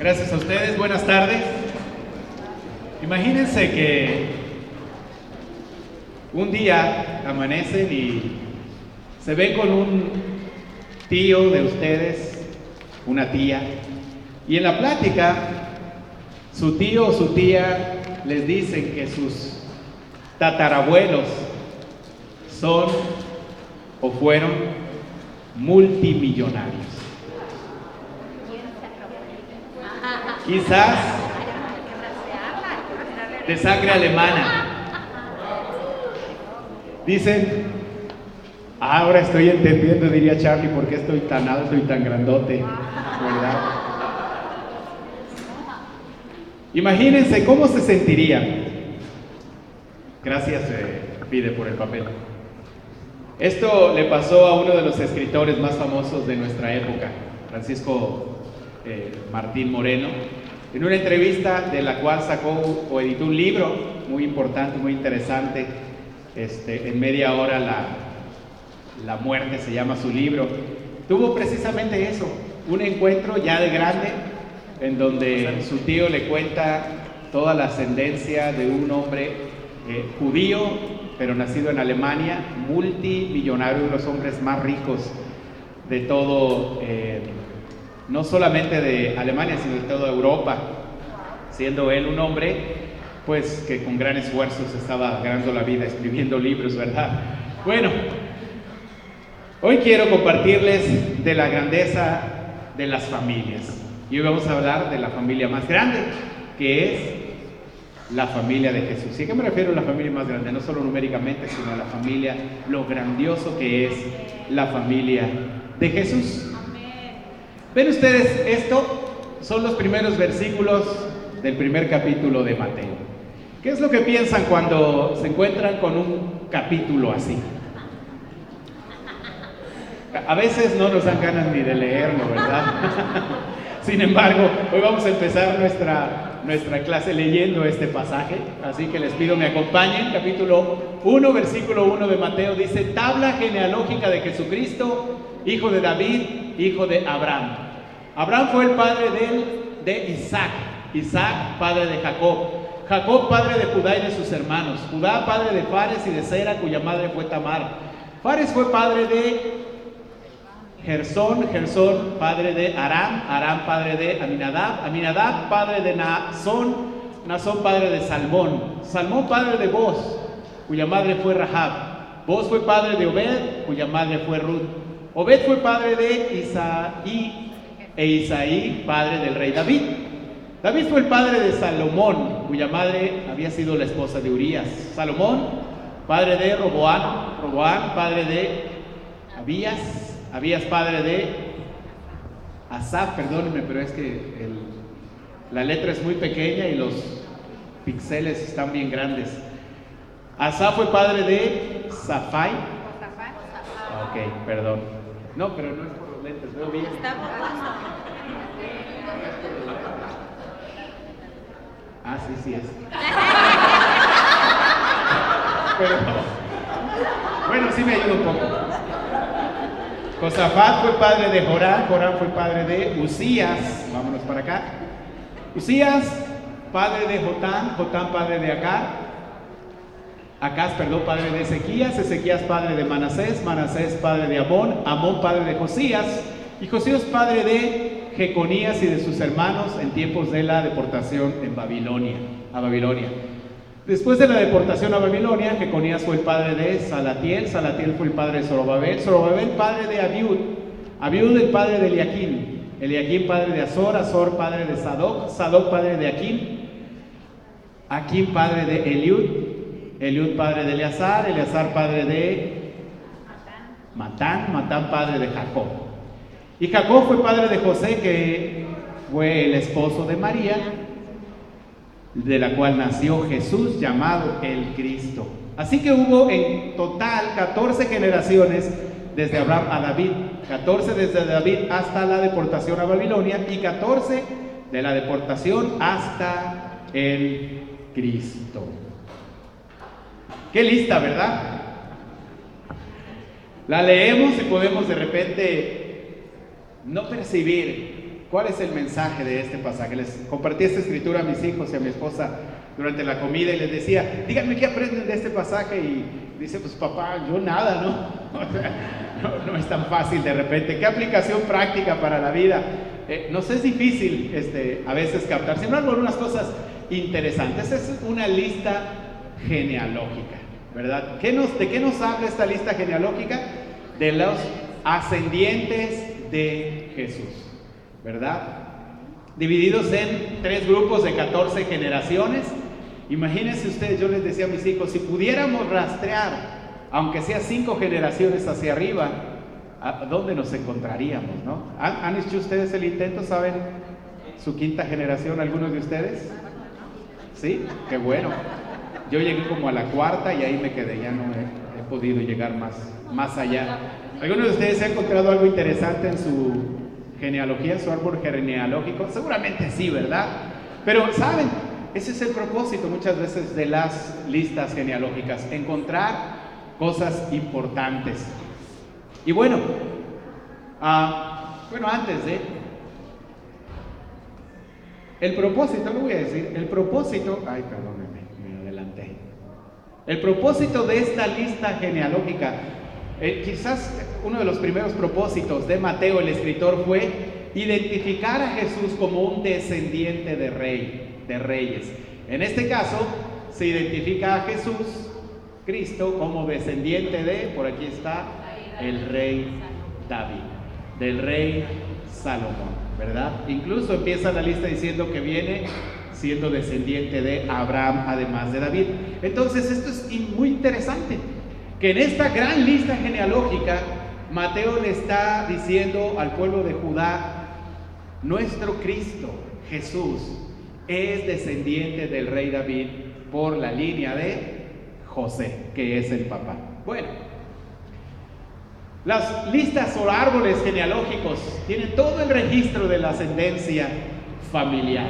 Gracias a ustedes, buenas tardes. Imagínense que un día amanecen y se ven con un tío de ustedes, una tía, y en la plática su tío o su tía les dicen que sus tatarabuelos son o fueron multimillonarios. Quizás de sangre alemana. Dicen, ahora estoy entendiendo, diría Charlie, por qué estoy tan alto y tan grandote, ¿verdad? Imagínense cómo se sentirían. Gracias, Pide, por el papel. Esto le pasó a uno de los escritores más famosos de nuestra época, Francisco Martín Moreno, en una entrevista de la cual sacó o editó un libro muy importante, muy interesante. En media hora la muerte se llama su libro. Tuvo precisamente eso, un encuentro ya de grande en donde su tío le cuenta toda la ascendencia de un hombre judío, pero nacido en Alemania, multimillonario, uno de los hombres más ricos de todo, no solamente de Alemania, sino de toda Europa, siendo él un hombre pues que con gran esfuerzo se estaba ganando la vida escribiendo libros, ¿verdad? Bueno, hoy quiero compartirles de la grandeza de las familias. Y hoy vamos a hablar de la familia más grande, que es la familia de Jesús. ¿Y a qué me refiero a la familia más grande? No solo numéricamente, sino a la familia, lo grandioso que es la familia de Jesús. Ven ustedes, esto son los primeros versículos del primer capítulo de Mateo. ¿Qué es lo que piensan cuando se encuentran con un capítulo así? A veces no nos dan ganas ni de leerlo, ¿verdad? Sin embargo, hoy vamos a empezar nuestra clase leyendo este pasaje, así que les pido me acompañen. Capítulo 1, versículo 1 de Mateo dice: tabla genealógica de Jesucristo, hijo de David, hijo de Abraham. Abraham fue el padre de Isaac, Isaac padre de Jacob, Jacob padre de Judá y de sus hermanos, Judá padre de Fares y de Zera, cuya madre fue Tamar. Fares fue padre de Gersón, Gersón padre de Aram, Aram padre de Aminadab, Aminadab padre de Naasón, Naasón padre de Salmón, Salmón padre de Boz, cuya madre fue Rahab, Boz fue padre de Obed, cuya madre fue Ruth, Obed fue padre de Isaí, e Isaí padre del rey David. David fue el padre de Salomón, cuya madre había sido la esposa de Urías. Salomón, padre de Roboam, Roboam padre de Abías, Abías padre de Asaf, perdónenme, pero es que la letra es muy pequeña y los píxeles están bien grandes. Asaf fue padre de Safai. Ok, perdón. No, pero no es por los lentes, veo bien. Ah, sí es. Pero, bueno, sí me ayuda un poco. Josafat fue padre de Joram, Joram fue padre de Uzías, vámonos para acá. Uzías, padre de Jotán, Jotán padre de Acaz, padre de Ezequías, Ezequías padre de Manasés, Manasés padre de Amón, Amón padre de Josías, y Josías padre de Jeconías y de sus hermanos en tiempos de la deportación a Babilonia. Después de la deportación a Babilonia, Jeconías fue el padre de Salatiel, Salatiel fue el padre de Zorobabel, Zorobabel padre de Abiud, Abiud el padre de Eliaquim, Eliaquim padre de Azor, Azor padre de Sadoc, Sadoc padre de Aquim, Aquim padre de Eliud, Eliud padre de Eleazar, Eleazar padre de Matán, Matán padre de Jacob. Y Jacob fue padre de José, que fue el esposo de María, de la cual nació Jesús, llamado el Cristo. Así que hubo en total 14 generaciones desde Abraham a David, 14 desde David hasta la deportación a Babilonia y 14 de la deportación hasta el Cristo. Qué lista, ¿verdad? La leemos y podemos de repente no percibir ¿Cuál es el mensaje de este pasaje? Les compartí esta escritura a mis hijos y a mi esposa durante la comida y les decía, díganme qué aprenden de este pasaje, y dice, pues papá, yo nada, ¿no? O sea, no es tan fácil de repente. ¿Qué aplicación práctica para la vida? Nos es difícil a veces captar, sin embargo, algunas cosas interesantes. Es una lista genealógica, ¿verdad? ¿De qué nos habla esta lista genealógica? De los ascendientes de Jesús, ¿verdad? Divididos en 3 grupos de 14 generaciones. Imagínense ustedes, yo les decía a mis hijos, si pudiéramos rastrear, aunque sea 5 generaciones hacia arriba, ¿a dónde nos encontraríamos, no? ¿Han hecho ustedes el intento? ¿Saben su 5ª generación, algunos de ustedes? ¿Sí? Qué bueno. Yo llegué como a la 4ª y ahí me quedé, ya no he podido llegar más allá. ¿Algunos de ustedes se ha encontrado algo interesante en su genealogía, en su árbol genealógico? Seguramente sí, ¿verdad? Pero, ¿saben? Ese es el propósito muchas veces de las listas genealógicas, encontrar cosas importantes. Y bueno, antes de... El propósito, lo voy a decir, el propósito... Ay, perdónenme, me adelanté. El propósito de esta lista genealógica, quizás uno de los primeros propósitos de Mateo, el escritor, fue identificar a Jesús como un descendiente de reyes. En este caso, se identifica a Jesús, Cristo, como descendiente de, por aquí está, el rey David, del rey Salomón, ¿verdad? Incluso empieza la lista diciendo que viene siendo descendiente de Abraham, además de David. Entonces, esto es muy interesante, que en esta gran lista genealógica, Mateo le está diciendo al pueblo de Judá, nuestro Cristo, Jesús, es descendiente del rey David por la línea de José, que es el papá. Bueno, las listas o árboles genealógicos tienen todo el registro de la ascendencia familiar.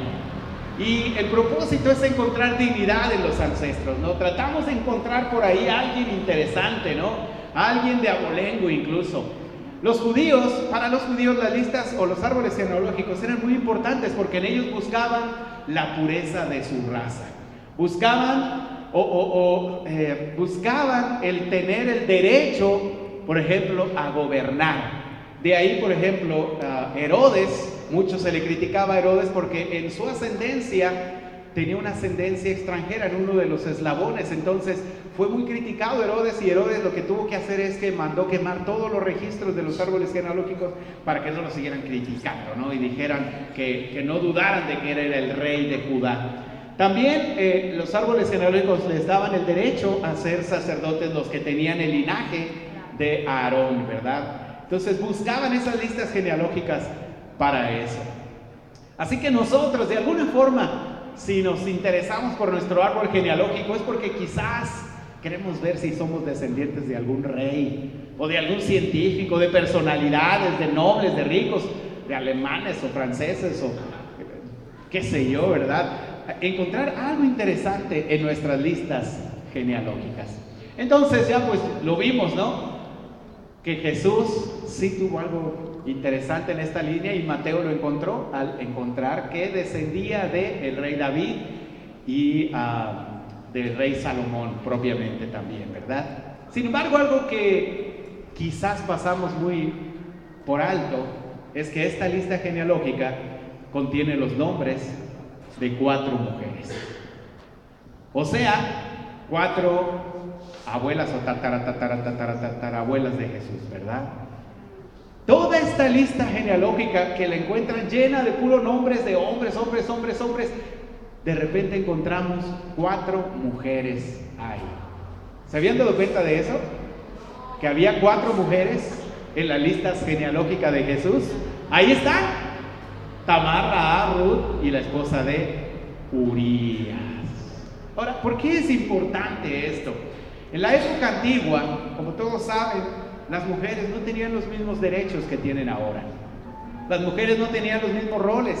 Y el propósito es encontrar dignidad en los ancestros, ¿no? Tratamos de encontrar por ahí a alguien interesante, ¿no? A alguien de abolengo incluso. Para los judíos las listas o los árboles genealógicos eran muy importantes porque en ellos buscaban la pureza de su raza. Buscaban el tener el derecho, por ejemplo, a gobernar. De ahí, por ejemplo, Herodes, mucho se le criticaba a Herodes porque en su ascendencia tenía una ascendencia extranjera en uno de los eslabones. Entonces fue muy criticado Herodes, y Herodes lo que tuvo que hacer es que mandó quemar todos los registros de los árboles genealógicos para que no lo siguieran criticando, ¿no? Y dijeran que no dudaran de que él era el rey de Judá. También los árboles genealógicos les daban el derecho a ser sacerdotes los que tenían el linaje de Aarón, ¿verdad? Entonces buscaban esas listas genealógicas para eso. Así que nosotros, de alguna forma, si nos interesamos por nuestro árbol genealógico, es porque quizás queremos ver si somos descendientes de algún rey, o de algún científico, de personalidades, de nobles, de ricos, de alemanes o franceses, o qué sé yo, ¿verdad? Encontrar algo interesante en nuestras listas genealógicas. Entonces ya pues lo vimos, ¿no? Que Jesús sí tuvo algo interesante en esta línea, y Mateo lo encontró al encontrar que descendía del rey David y del rey Salomón propiamente también, ¿verdad? Sin embargo, algo que quizás pasamos muy por alto es que esta lista genealógica contiene los nombres de 4 mujeres. O sea, 4 abuelas o tatarabuelas de Jesús, ¿verdad? Toda esta lista genealógica que la encuentran llena de puros nombres de hombres, de repente encontramos 4 mujeres ahí. ¿Se habían dado cuenta de eso? Que había 4 mujeres en la lista genealógica de Jesús. Ahí están: Tamar, Rahab, Ruth y la esposa de Urías. Ahora, ¿por qué es importante esto? En la época antigua, como todos saben, las mujeres no tenían los mismos derechos que tienen ahora. Las mujeres no tenían los mismos roles,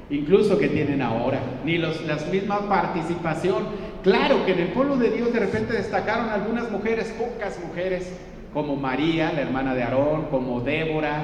incluso que tienen ahora, ni la misma participación. Claro que en el pueblo de Dios de repente destacaron algunas mujeres, pocas mujeres, como María, la hermana de Aarón, como Débora,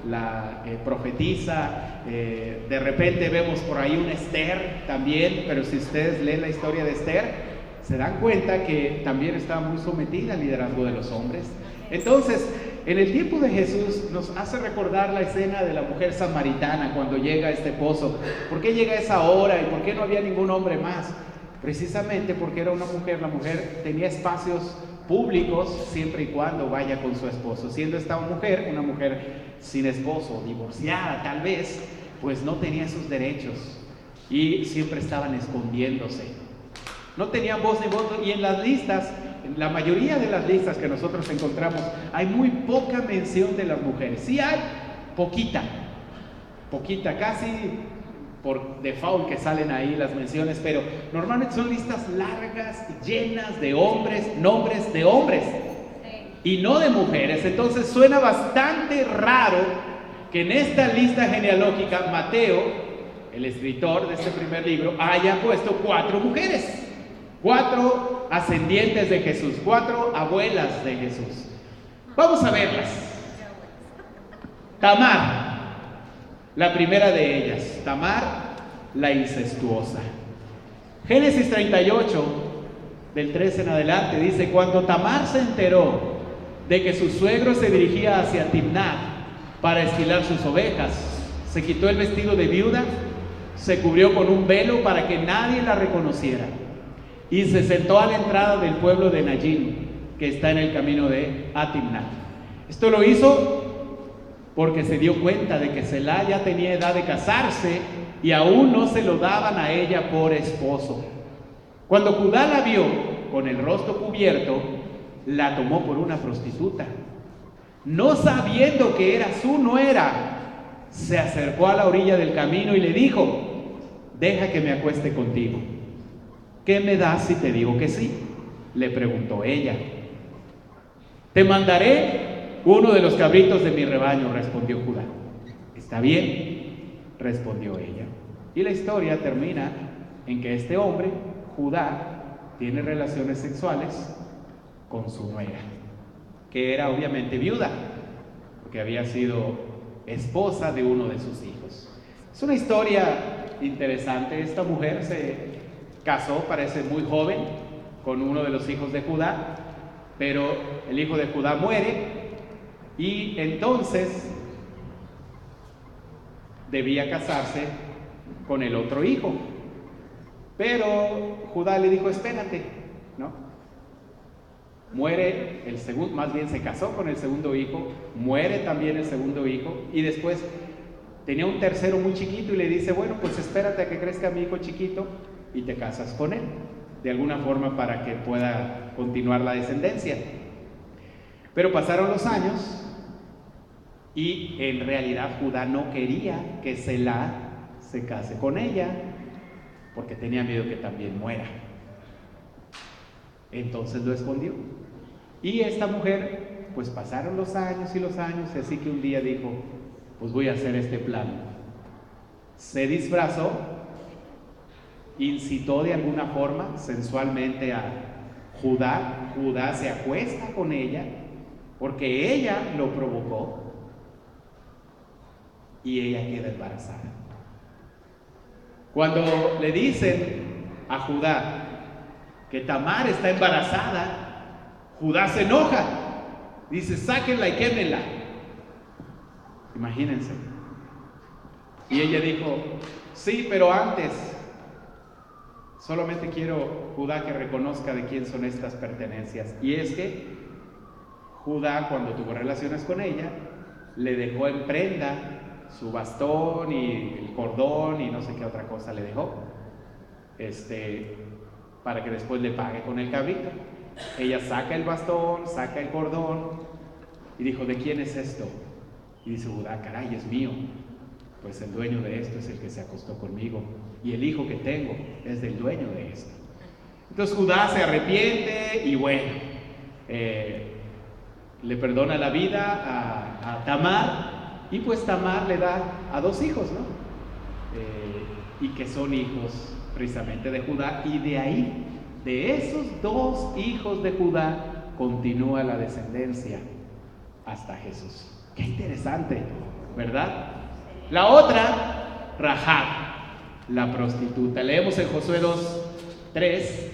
la profetisa. De repente vemos por ahí una Esther también, pero si ustedes leen la historia de Esther, se dan cuenta que también estaba muy sometida al liderazgo de los hombres. Entonces, en el tiempo de Jesús nos hace recordar la escena de la mujer samaritana cuando llega a este pozo. ¿Por qué llega a esa hora y por qué no había ningún hombre más? Precisamente porque era una mujer. La mujer tenía espacios públicos siempre y cuando vaya con su esposo. Siendo esta mujer una mujer sin esposo, divorciada tal vez, pues no tenía esos derechos y siempre estaban escondiéndose. No tenían voz ni voto, y en las listas, en la mayoría de las listas que nosotros encontramos, hay muy poca mención de las mujeres. Sí hay, poquita, casi por default que salen ahí las menciones, pero normalmente son listas largas, llenas de hombres, nombres de hombres, y no de mujeres. Entonces suena bastante raro que en esta lista genealógica Mateo, el escritor de este primer libro, haya puesto 4 mujeres. 4 ascendientes de Jesús, 4 abuelas de Jesús. Vamos a verlas. Tamar, la primera de ellas. Tamar, la incestuosa. Génesis 38, del 13 en adelante, dice: cuando Tamar se enteró de que su suegro se dirigía hacia Timnat para esquilar sus ovejas, se quitó el vestido de viuda, se cubrió con un velo para que nadie la reconociera, y se sentó a la entrada del pueblo de Nayim, que está en el camino de Timnat. Esto lo hizo porque se dio cuenta de que Selá ya tenía edad de casarse y aún no se lo daban a ella por esposo. Cuando Judá la vio con el rostro cubierto, la tomó por una prostituta. No sabiendo que era su nuera, se acercó a la orilla del camino y le dijo: deja que me acueste contigo. ¿Qué me das si te digo que sí?, le preguntó ella. Te mandaré uno de los cabritos de mi rebaño, respondió Judá. Está bien, respondió ella. Y la historia termina en que este hombre, Judá, tiene relaciones sexuales con su nuera, que era obviamente viuda, porque había sido esposa de uno de sus hijos. Es una historia interesante. Esta mujer se casó, parece muy joven, con uno de los hijos de Judá, pero el hijo de Judá muere y entonces debía casarse con el otro hijo. Pero Judá le dijo: espérate, ¿no? Muere el segundo, más bien se casó con el segundo hijo, muere también el segundo hijo, y después tenía un tercero muy chiquito y le dice: bueno, pues espérate a que crezca mi hijo chiquito y te casas con él, de alguna forma para que pueda continuar la descendencia. Pero pasaron los años y en realidad Judá no quería que Selá se case con ella porque tenía miedo que también muera. Entonces lo escondió. Y esta mujer, pues pasaron los años y los años, y así que un día dijo: pues voy a hacer este plan. Se disfrazó, incitó de alguna forma sensualmente a Judá. Judá se acuesta con ella porque ella lo provocó y ella queda embarazada. Cuando le dicen a Judá que Tamar está embarazada, Judá se enoja, dice: sáquenla y quémenla. Imagínense. Y ella dijo: sí, pero antes solamente quiero, Judá, que reconozca de quién son estas pertenencias. Y es que Judá, cuando tuvo relaciones con ella, le dejó en prenda su bastón y el cordón y no sé qué otra cosa le dejó, para que después le pague con el cabrito. Ella saca el bastón, saca el cordón y dijo: ¿de quién es esto? Y dice Judá: caray, es mío. Pues el dueño de esto es el que se acostó conmigo, y el hijo que tengo es del dueño de esto. Entonces Judá se arrepiente y bueno, le perdona la vida a Tamar, y pues Tamar le da a 2 hijos, ¿no? Y que son hijos precisamente de Judá, y de ahí, de esos 2 hijos de Judá, continúa la descendencia hasta Jesús. Qué interesante. ¿verdad? La otra, Rahab, la prostituta. Leemos en Josué 2:3,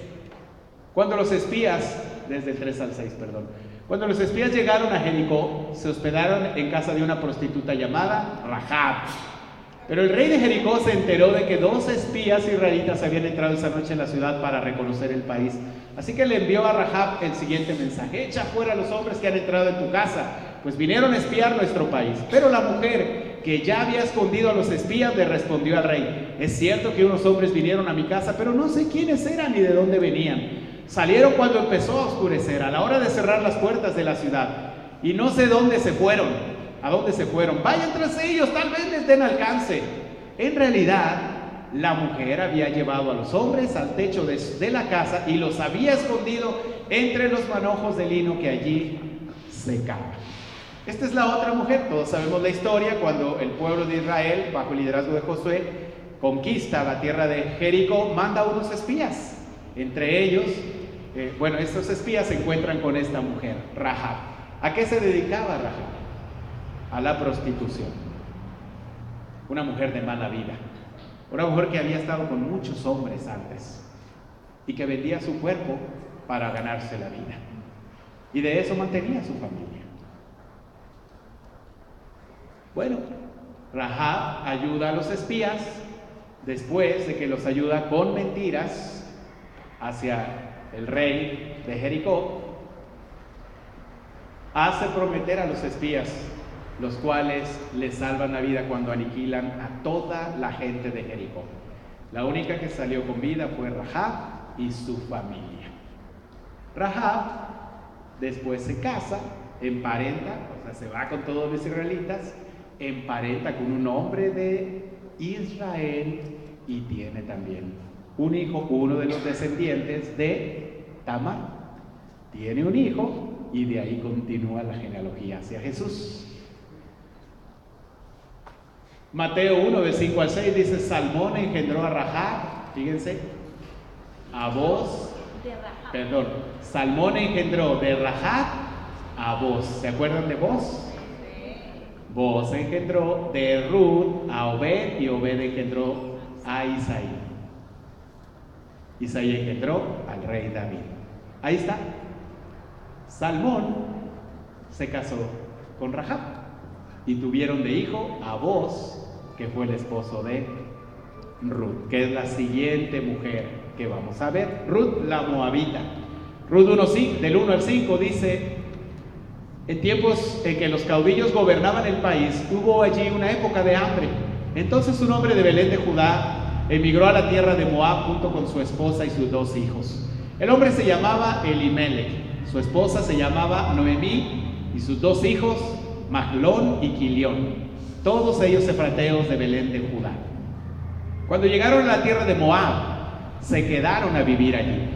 cuando los espías, desde el 3 al 6, perdón. Cuando los espías llegaron a Jericó, se hospedaron en casa de una prostituta llamada Rahab. Pero el rey de Jericó se enteró de que 2 espías israelitas habían entrado esa noche en la ciudad para reconocer el país. Así que le envió a Rahab el siguiente mensaje: echa fuera a los hombres que han entrado en tu casa, pues vinieron a espiar nuestro país. Pero la mujer, que ya había escondido a los espías, le respondió al rey: es cierto que unos hombres vinieron a mi casa, pero no sé quiénes eran ni de dónde venían. Salieron cuando empezó a oscurecer, a la hora de cerrar las puertas de la ciudad, y no sé dónde se fueron. ¿A dónde se fueron? Vayan tras ellos, tal vez les den alcance. En realidad, la mujer había llevado a los hombres al techo de la casa y los había escondido entre los manojos de lino que allí secaban. Esta es la otra mujer. Todos sabemos la historia cuando el pueblo de Israel, bajo el liderazgo de Josué, conquista la tierra de Jericó, manda a unos espías. Entre ellos, estos espías se encuentran con esta mujer, Rahab. ¿A qué se dedicaba Rahab? A la prostitución. Una mujer de mala vida, una mujer que había estado con muchos hombres antes y que vendía su cuerpo para ganarse la vida, y de eso mantenía a su familia. Bueno, Rahab ayuda a los espías después de que los ayuda con mentiras hacia el rey de Jericó. Hace prometer a los espías, los cuales les salvan la vida cuando aniquilan a toda la gente de Jericó. La única que salió con vida fue Rahab y su familia. Rahab después se casa, emparenta, o sea, se va con todos los israelitas, emparenta con un hombre de Israel y tiene también un hijo, uno de los descendientes de Tamar. Tiene un hijo y de ahí continúa la genealogía hacia Jesús. Mateo 1, de 5 al 6 dice: Salmón engendró a Rahab, fíjense, Salmón engendró de Rahab a Boz. ¿Se acuerdan de Boz? Boz engendró de Ruth a Obed, y Obed engendró a Isaí. Isaí engendró al rey David. Ahí está. Salmón se casó con Rahab y tuvieron de hijo a Boz, que fue el esposo de Ruth, que es la siguiente mujer que vamos a ver. Ruth la moabita. Ruth 1, del 1 al 5 dice: en tiempos en que los caudillos gobernaban el país, hubo allí una época de hambre. Entonces un hombre de Belén de Judá emigró a la tierra de Moab junto con su esposa y sus 2 hijos. El hombre se llamaba Elimelech, su esposa se llamaba Noemí y sus 2 hijos Mahlón y Quilión, todos ellos efrateos de Belén de Judá. Cuando llegaron a la tierra de Moab, se quedaron a vivir allí.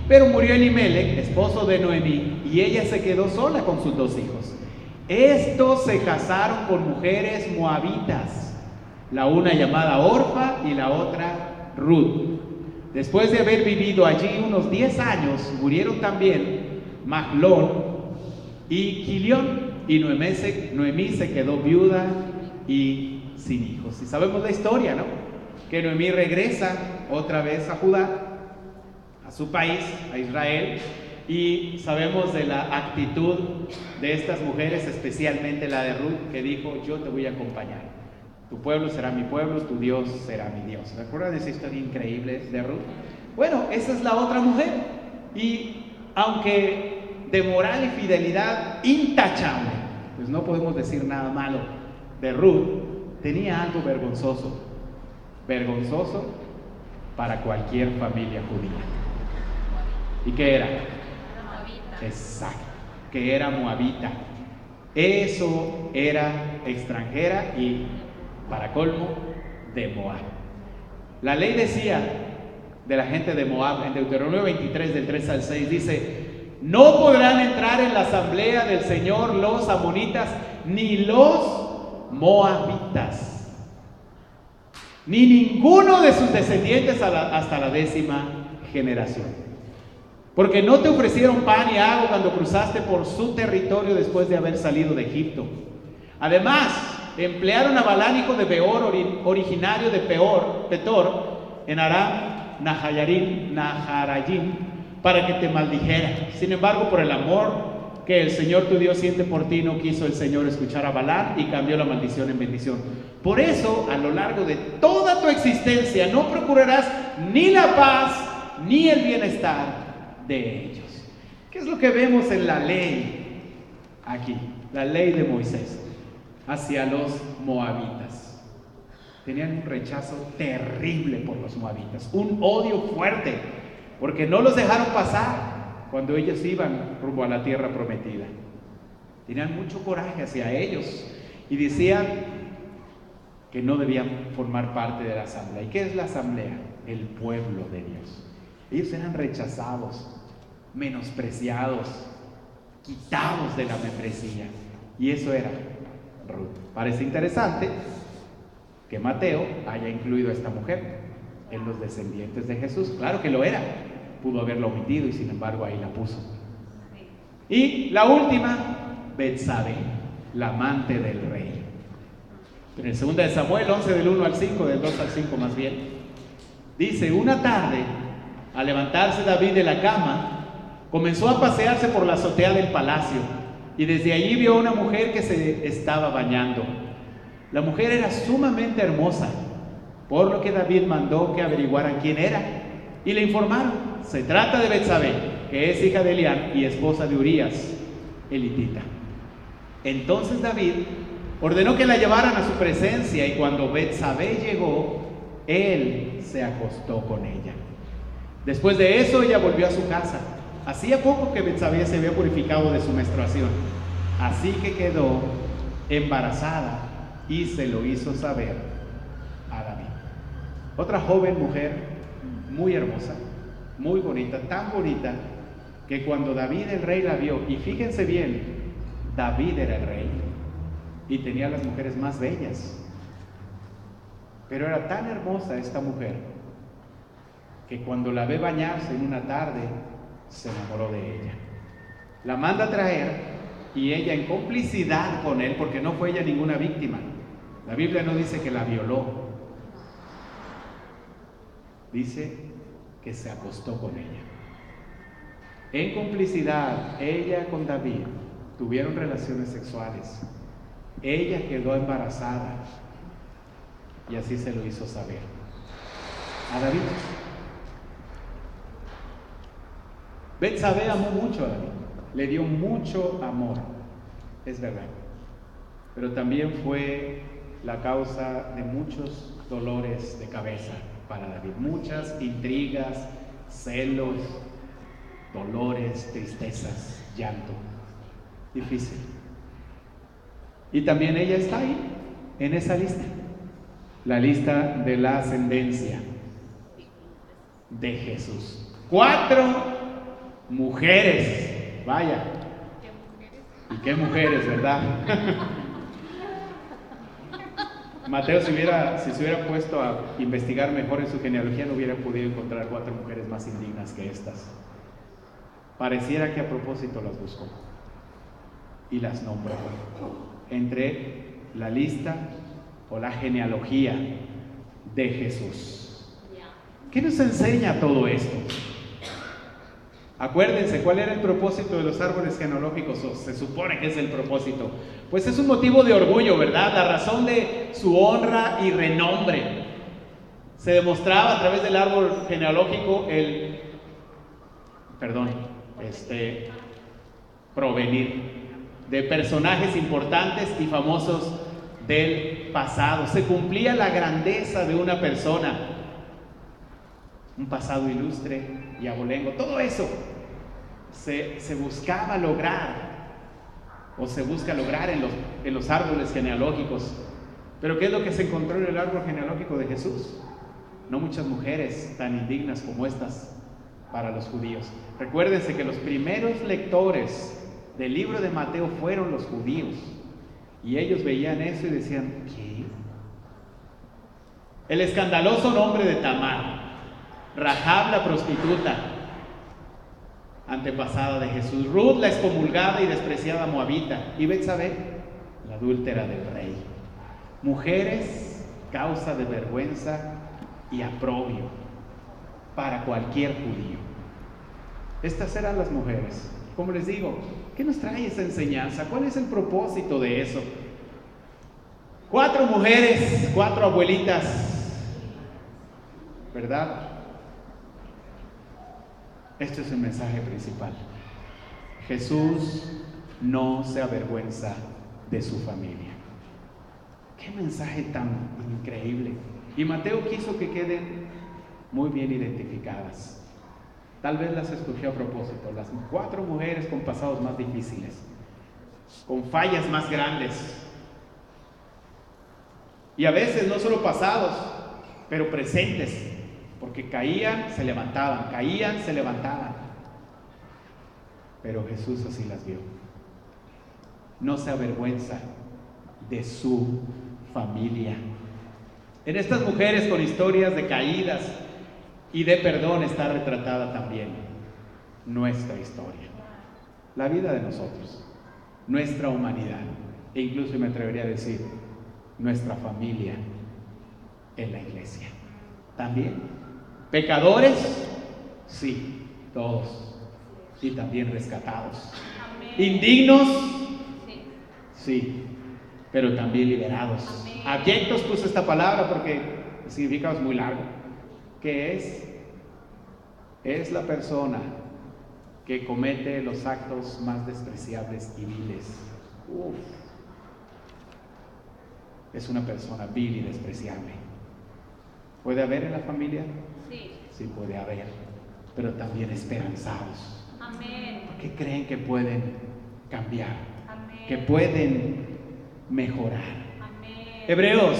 Pero murió Elimelech, esposo de Noemí, y ella se quedó sola con sus 2 hijos. Estos se casaron con mujeres moabitas, la una llamada Orfa y la otra Ruth. Después de haber vivido allí unos 10 años, murieron también Mahlón y Quilión, y Noemí se quedó viuda y sin hijos. Y sabemos la historia, ¿no? Que Noemí regresa otra vez a Judá, a su país, a Israel, y sabemos de la actitud de estas mujeres, especialmente la de Ruth, que dijo: yo te voy a acompañar, tu pueblo será mi pueblo, tu Dios será mi Dios. ¿Recuerdan esa historia increíble de Ruth? Bueno, esa es la otra mujer, y aunque de moral y fidelidad intachable, pues no podemos decir nada malo de Ruth, tenía algo vergonzoso para cualquier familia judía. ¿Y qué era? Moabita. Exacto, que era moabita. Eso era extranjera y, para colmo, de Moab. La ley decía de la gente de Moab, en Deuteronomio 23, del 3 al 6, dice: no podrán entrar en la asamblea del Señor los amonitas, ni los moabitas, ni ninguno de sus descendientes hasta la 10ª generación. Porque no te ofrecieron pan y agua cuando cruzaste por su territorio después de haber salido de Egipto. Además, emplearon a Balán, hijo de Beor, originario de Petor, en Aram Naharayim, para que te maldijera. Sin embargo, por el amor que el Señor tu Dios siente por ti, no quiso el Señor escuchar a Balán y cambió la maldición en bendición. Por eso, a lo largo de toda tu existencia, no procurarás ni la paz ni el bienestar de ellos. ¿Qué es lo que vemos en la ley aquí? La ley de Moisés hacia los moabitas. Tenían un rechazo terrible por los moabitas, un odio fuerte, porque no los dejaron pasar cuando ellos iban rumbo a la tierra prometida. Tenían mucho coraje hacia ellos y decían que no debían formar parte de la asamblea. ¿Y qué es la asamblea? El pueblo de Dios. Ellos eran rechazados, menospreciados, quitados de la membresía. Y eso era Ruth. Parece interesante que Mateo haya incluido a esta mujer en los descendientes de Jesús. Claro que lo era. Pudo haberlo omitido y sin embargo ahí la puso. Y la última, Betsabé, la amante del rey. En el 2 de Samuel 11 del 1 al 5, del 2 al 5 más bien, dice: una tarde, al levantarse David de la cama, comenzó a pasearse por la azotea del palacio y desde allí vio a una mujer que se estaba bañando. La mujer era sumamente hermosa, por lo que David mandó que averiguaran quién era y le informaron: se trata de Betsabé, que es hija de Elián y esposa de Urías, elitita. Entonces David ordenó que la llevaran a su presencia, y cuando Betsabé llegó, él se acostó con ella. Después de eso, ella volvió a su casa. Hacía poco que Betsabé se había purificado de su menstruación, así que quedó embarazada y se lo hizo saber a David. Otra joven mujer, muy hermosa, muy bonita, tan bonita que cuando David el rey la vio, y fíjense bien, David era el rey y tenía las mujeres más bellas, pero era tan hermosa esta mujer que cuando la ve bañarse en una tarde se enamoró de ella. La manda a traer y ella, en complicidad con él, porque no fue ella ninguna víctima, la Biblia no dice que la violó, dice que se acostó con ella. En complicidad, ella con David tuvieron relaciones sexuales. Ella quedó embarazada y así se lo hizo saber a David. Betsabé amó mucho a David, le dio mucho amor, es verdad, pero también fue la causa de muchos dolores de cabeza para David, muchas intrigas, celos, dolores, tristezas, llanto, difícil. Y también ella está ahí, en esa lista, la lista de la ascendencia de Jesús. 4 mujeres, vaya, y qué mujeres, ¿verdad? Mateo, si se hubiera puesto a investigar mejor en su genealogía, no hubiera podido encontrar 4 mujeres más indignas que estas. Pareciera que a propósito las buscó y las nombró entre la lista o la genealogía de Jesús. ¿Qué nos enseña todo esto? Acuérdense, ¿cuál era el propósito de los árboles genealógicos? O se supone que es el propósito. Pues es un motivo de orgullo, ¿verdad? La razón de su honra y renombre. Se demostraba a través del árbol genealógico provenir de personajes importantes y famosos del pasado. Se cumplía la grandeza de una persona, un pasado ilustre y abolengo. Todo eso se buscaba lograr, o se busca lograr en los árboles genealógicos. Pero ¿qué es lo que se encontró en el árbol genealógico de Jesús? No muchas mujeres tan indignas como estas para los judíos. Recuérdense que los primeros lectores del libro de Mateo fueron los judíos, y ellos veían eso y decían: ¿qué? El escandaloso nombre de Tamar, Rahab la prostituta, antepasada de Jesús, Ruth la excomulgada y despreciada moabita, y Betsabé, la adúltera del rey. mujeres, causa de vergüenza y aprobio para cualquier judío. Estas eran las mujeres. Como les digo, ¿qué nos trae esa enseñanza? ¿Cuál es el propósito de eso? 4 mujeres, 4 abuelitas, ¿verdad? Este es el mensaje principal. Jesús no se avergüenza de su familia. Qué mensaje tan increíble. Y Mateo quiso que queden muy bien identificadas. Tal vez las escogió a propósito, las 4 mujeres con pasados más difíciles, con fallas más grandes. Y a veces no solo pasados, pero presentes, porque caían, se levantaban, caían, se levantaban. Pero Jesús así las vio. No se avergüenza de su familia. En estas mujeres con historias de caídas y de perdón está retratada también nuestra historia, la vida de nosotros, nuestra humanidad, e incluso me atrevería a decir, nuestra familia en la iglesia. También, pecadores, sí, todos, y también rescatados. Indignos, sí, pero también liberados. Abyectos, puse esta palabra porque el significado es muy largo. ¿Qué es? Es la persona que comete los actos más despreciables y viles. Es una persona vil y despreciable. ¿Puede haber en la familia? Sí. Sí puede haber, pero también esperanzados. Amén. Porque creen que pueden cambiar, amén, que pueden mejorar. Amén. Hebreos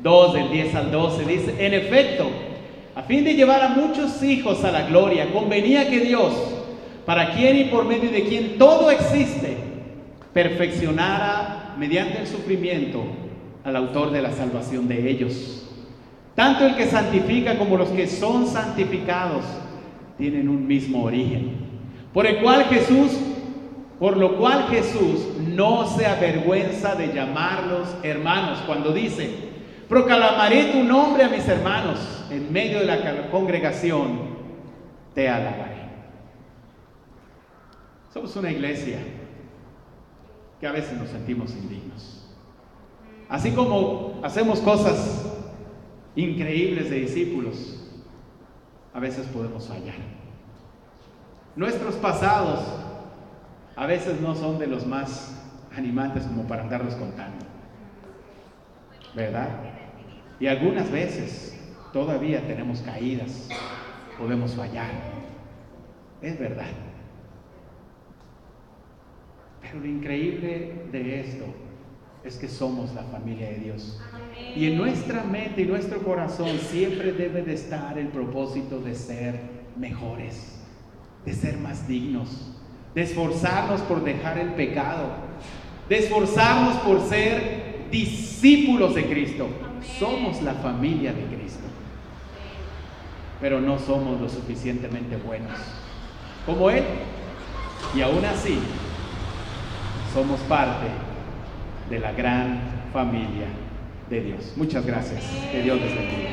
2, del 10 al 12 dice: en efecto, a fin de llevar a muchos hijos a la gloria, convenía que Dios, para quien y por medio de quien todo existe, perfeccionara mediante el sufrimiento al autor de la salvación de ellos. Tanto el que santifica como los que son santificados tienen un mismo origen, por lo cual Jesús no se avergüenza de llamarlos hermanos, cuando dice: proclamaré tu nombre a mis hermanos, en medio de la congregación te alabaré. Somos una iglesia que a veces nos sentimos indignos. Así como hacemos cosas increíbles de discípulos, a veces podemos fallar. Nuestros pasados a veces no son de los más animantes como para andarlos contando, ¿verdad? Y algunas veces todavía tenemos caídas, podemos fallar, es verdad. Pero lo increíble de esto es que somos la familia de Dios. Amén. Y en nuestra mente y nuestro corazón siempre debe de estar el propósito de ser mejores, de ser más dignos, de esforzarnos por dejar el pecado, de esforzarnos por ser discípulos de Cristo. Amén. Somos la familia de Cristo, pero no somos lo suficientemente buenos como Él, y aún así somos parte de la gran familia de Dios. Muchas gracias. Que Dios les bendiga.